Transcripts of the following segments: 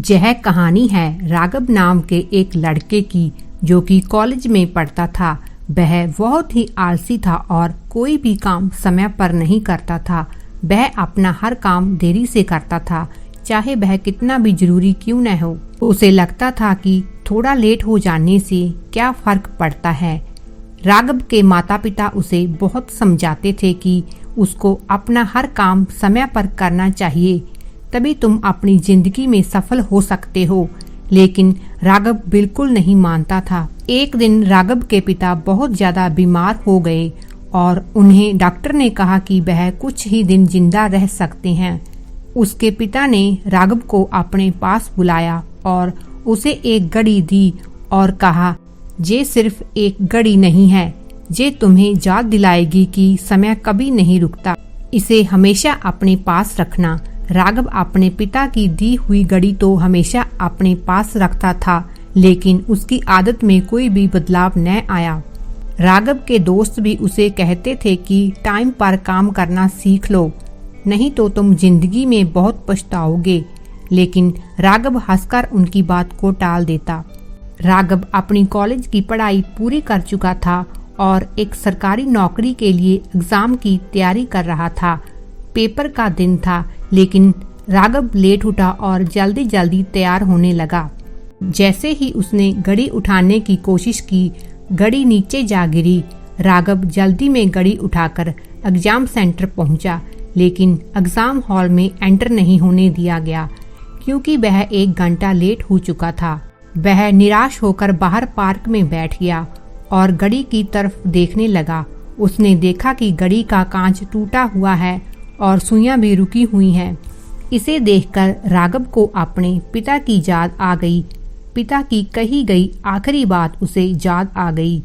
यह कहानी है राघव नाम के एक लड़के की जो कि कॉलेज में पढ़ता था। वह बहुत ही आलसी था और कोई भी काम समय पर नहीं करता था। वह अपना हर काम देरी से करता था, चाहे वह कितना भी जरूरी क्यों न हो। उसे लगता था कि थोड़ा लेट हो जाने से क्या फर्क पड़ता है। राघव के माता पिता उसे बहुत समझाते थे कि उसको अपना हर काम समय पर करना चाहिए, तभी तुम अपनी जिंदगी में सफल हो सकते हो। लेकिन राघव बिल्कुल नहीं मानता था। एक दिन राघव के पिता बहुत ज्यादा बीमार हो गए और उन्हें डॉक्टर ने कहा कि वह कुछ ही दिन जिंदा रह सकते हैं। उसके पिता ने राघव को अपने पास बुलाया और उसे एक घड़ी दी और कहा, ये सिर्फ एक घड़ी नहीं है, ये तुम्हें याद दिलाएगी कि समय कभी नहीं रुकता। इसे हमेशा अपने पास रखना। राघव अपने पिता की दी हुई घड़ी तो हमेशा अपने पास रखता था, लेकिन उसकी आदत में कोई भी बदलाव न आया। राघव के दोस्त भी उसे कहते थे कि टाइम पर काम करना सीख लो, नहीं तो तुम जिंदगी में बहुत पछताओगे। लेकिन राघव हंसकर उनकी बात को टाल देता। राघव अपनी कॉलेज की पढ़ाई पूरी कर चुका था और एक सरकारी नौकरी के लिए एग्जाम की तैयारी कर रहा था। पेपर का दिन था, लेकिन राघव लेट उठा और जल्दी जल्दी तैयार होने लगा। जैसे ही उसने घड़ी उठाने की कोशिश की, घड़ी नीचे जा गिरी। राघव जल्दी में घड़ी उठाकर एग्जाम सेंटर पहुंचा, लेकिन एग्जाम हॉल में एंटर नहीं होने दिया गया क्योंकि वह 1 घंटा लेट हो चुका था। वह निराश होकर बाहर पार्क में बैठ गया और घड़ी की तरफ देखने लगा। उसने देखा कि घड़ी का कांच टूटा हुआ है और सुइयां भी रुकी हुई हैं। इसे देखकर राघव को अपने पिता की याद आ गई। पिता की कही गई आखिरी बात उसे याद आ गई।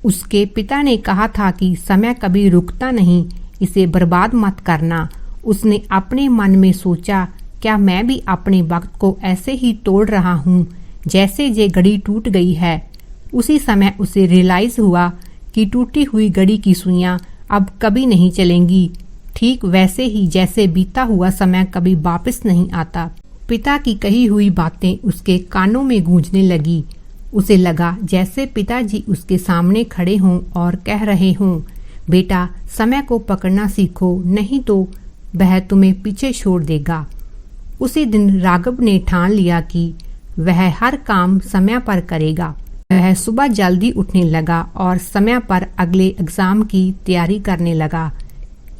उसके पिता ने कहा था कि समय कभी रुकता नहीं, इसे बर्बाद मत करना। उसने अपने मन में सोचा, क्या मैं भी अपने वक्त को ऐसे ही तोड़ रहा हूँ जैसे ये घड़ी टूट गई है। उसी समय उसे रियलाइज हुआ कि टूटी हुई घड़ी की सुइयां अब कभी नहीं चलेंगी, ठीक वैसे ही जैसे बीता हुआ समय कभी वापस नहीं आता। पिता की कही हुई बातें उसके कानों में गूंजने लगी। उसे लगा जैसे पिताजी उसके सामने खड़े हों और कह रहे हों, बेटा समय को पकड़ना सीखो, नहीं तो वह तुम्हें पीछे छोड़ देगा। उसी दिन राघव ने ठान लिया कि वह हर काम समय पर करेगा। वह सुबह जल्दी उठने लगा और समय पर अगले एग्जाम की तैयारी करने लगा।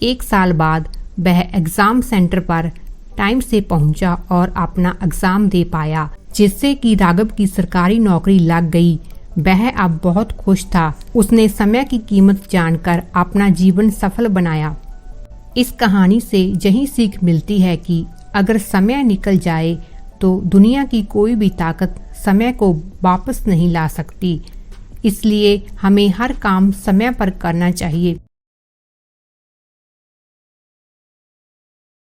1 साल बाद वह एग्जाम सेंटर पर टाइम से पहुंचा और अपना एग्जाम दे पाया, जिससे कि राघव की सरकारी नौकरी लग गई। वह अब बहुत खुश था। उसने समय की कीमत जानकर अपना जीवन सफल बनाया। इस कहानी से यही सीख मिलती है कि अगर समय निकल जाए तो दुनिया की कोई भी ताकत समय को वापस नहीं ला सकती। इसलिए हमें हर काम समय पर करना चाहिए।